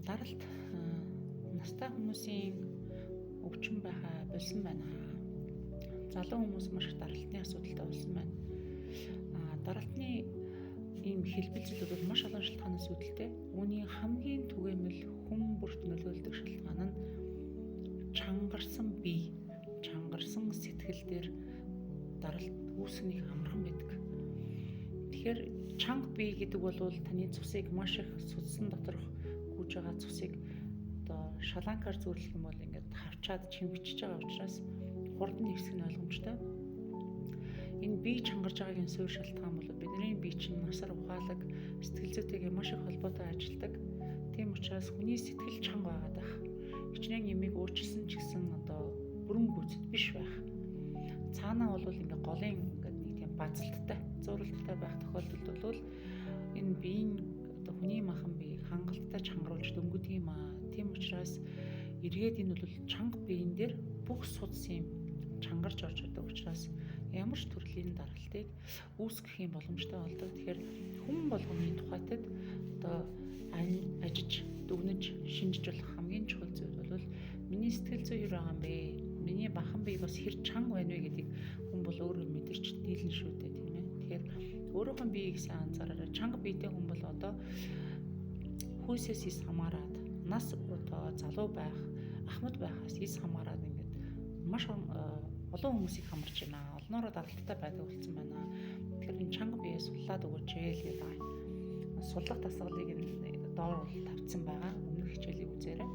Даралт настай хүмүүсийн өвчин байхаа болсон байна. Залуу хүмүүс маш их даралтны асуудалтай болсон байна. Даралтны ийм хэлбэлзэл бол маш олон шалтгаанаас үүдэлтэй. Үүний хамгийн түгээмэл хүн бүрт нөлөөлдөг шалтгаан нь чангарсан бие, чангарсан сэтгэл дээр даралт үүсгэнийг амархан байдаг. Тэгэхээр чанга бие гэдэг бол таны цусыг маш их судсан доторх гүйж байгаа цусыг одоо шаланкаар зөөрлөх юм бол ингээд хавчаад чимэгчж байгаа учраас хурдан ирсэх нь ойлгомжтой. Энэ бие чангарж байгаагийн суурь шалтгаан бол бидний бие чинь насар ухаалаг, сэтгэл зүйтэйгээ маш их холбоотой ажилладаг. Тийм учраас хүний сэтгэл чанга байгаад байх. Хичнээн ямиг өөрчилсөн ч гэсэн одоо бүрэн гүйцэд биш байх. Цаанаа бол ингээ голын ингээд нэг тийм базалттай, зуралтай байх тохиолдолд бол энэ биеийн одоо хүний махан бие хангалттай чангаруулж дөнгөдөг юм аа. Тийм учраас эргээд энэ бол чанга биеийн дээр бүх судас юм чангарч орж идэг учраас ямар ч төрлийн даралтыг үүсгэх юм боломжтой болдог. Тэгэхээр хүн болгоны тухайтад одоо ажиж, дүгнэж, шинжиж болох хамгийн чухал зүйл бол миний сэтгэл зүй юу байгаа юм бэ? Миний махан бие бас хэр чанга байна вэ гэдгийг хүн бол өөрөө мэдэрч дийлэн шүү дээ, тийм ээ. Тэгэхээр өөрийнхөө биеийг сайн анзаараарай. Чанга биетэй хүн бол одоо хүйсээс ис хамаарад, нас одоо залуу байх, ахмад байхаас ис хамаарад ингээд маш олон хүмүүсийг хамарч байна. Олноороо даралттай байдаг болсон байна. Тэгэхээр энэ чанга бие суллаад өгөөч л гэдэг. Суллах дасгалыг доор тавьсан байгаа. Өмнөх хичээлийг үзээрэй.